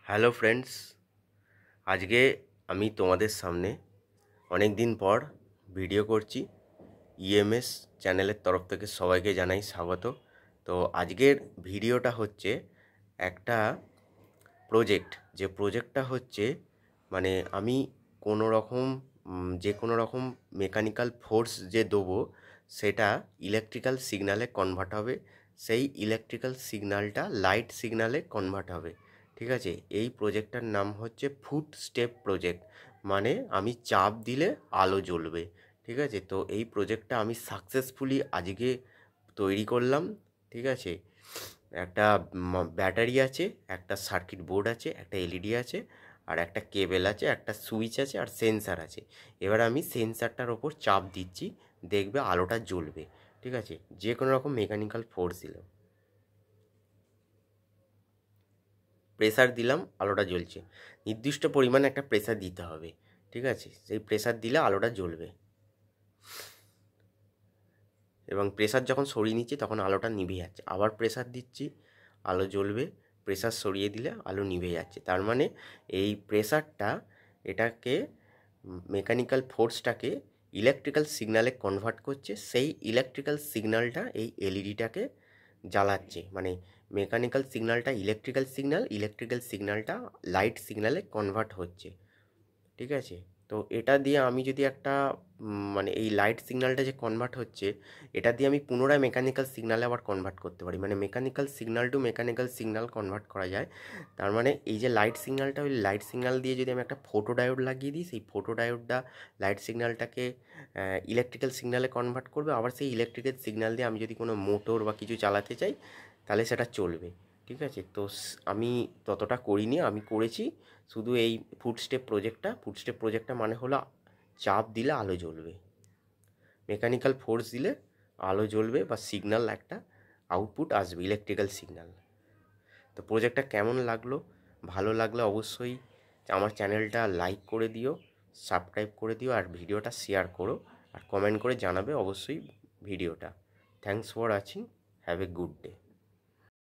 Hello friends, আজকে আমি তোমাদের সামনে অনেক দিন পর ভিডিও করছি। ইএমএস চ্যানেলের তরফ থেকে সবাইকে জানাই স্বাগত। তো আজকের ভিডিওটা হচ্ছে একটা প্রজেক্ট, যে প্রজেক্টটা হচ্ছে মানে আমি কোনো রকম যে কোনো রকম মেকানিক্যাল ফোর্স যে দেবো সেটা ইলেকট্রিক্যাল সিগনালে কনভার্ট হবে, সেই ইলেকট্রিক্যাল সিগন্যালটা লাইট সিগনালে কনভার্ট হবে। ঠিক আছে, এই প্রজেক্টটার নাম হচ্ছে ফুট স্টেপ প্রজেক্ট, মানে আমি চাপ দিলে আলো জ্বলবে। ঠিক আছে, তো এই প্রজেক্টটা আমি সাকসেসফুলি আজকে তৈরি করলাম। ঠিক আছে, একটা ব্যাটারি আছে, একটা সার্কিট বোর্ড আছে, একটা এলইডি আছে, আর একটা কেবেল আছে, একটা সুইচ আছে, আর সেন্সার আছে। এবার আমি সেন্সারটার ওপর চাপ দিচ্ছি, দেখবে আলোটা জ্বলবে। ঠিক আছে, যে কোনো রকম মেকানিক্যাল ফোর্স দিলাম, প্রেসার দিলাম, আলোটা জ্বলছে। নির্দিষ্ট পরিমাণে একটা প্রেসার দিতে হবে। ঠিক আছে, সেই প্রেসার দিলে আলোটা জ্বলবে, এবং প্রেসার যখন সরিয়ে নিচ্ছি তখন আলোটা নিভে যাচ্ছে। আবার প্রেসার দিচ্ছি, আলো জ্বলবে। প্রেসার সরিয়ে দিলে আলো নিভে যাচ্ছে। তার মানে এই প্রেসারটা এটাকে মেকানিক্যাল ফোর্সটাকে ইলেকট্রিক্যাল সিগনালে কনভার্ট করছে, সেই ইলেকট্রিক্যাল সিগন্যালটা এই এলইডিটাকে জ্বালাচ্ছে। মানে মেকানিক্যাল সিগন্যালটা ইলেকট্রিক্যাল সিগন্যাল, ইলেকট্রিক্যাল সিগন্যালটা লাইট সিগন্যালে কনভার্ট হচ্ছে। ঠিক আছে, তো এটা দিয়ে আমি যদি একটা মানে এই লাইট সিগন্যালটা যে কনভার্ট হচ্ছে, এটা দিয়ে আমি পুনরায় মেকানিক্যাল সিগন্যালে আবার কনভার্ট করতে পারি। মানে mechanical signal two mechanical signal convert করা যায়। তার মানে এই যে লাইট সিগন্যালটা, ওই লাইট সিগন্যাল দিয়ে যদি আমি একটা ফোটো ডায়োড লাগিয়ে দিই, সেই ফোটো ডায়োডটা লাইট সিগন্যালটাকে ইলেকট্রিক্যাল সিগন্যালে কনভার্ট করবে। আবার সেই ইলেকট্রিক্যাল সিগন্যাল দিয়ে আমি যদি কোনো মোটর বা কিছু চালাতে চাই, তাহলে সেটা চলবে। ঠিক আছে, তো আমি ততটা করিনি, আমি করেছি শুধু এই ফুটস্টেপ প্রজেক্টটা মানে হলো চাপ দিলে আলো জ্বলবে, মেকানিক্যাল ফোর্স দিলে আলো জ্বলবে, বা সিগন্যাল একটা আউটপুট আসবে, ইলেকট্রিক্যাল সিগন্যাল। তো প্রজেক্টটা কেমন লাগলো? ভালো লাগলে অবশ্যই আমার চ্যানেলটা লাইক করে দিও, সাবস্ক্রাইব করে দিও, আর ভিডিওটা শেয়ার করো, আর কমেন্ট করে জানাবে অবশ্যই ভিডিওটা। Thanks for watching, have a good day.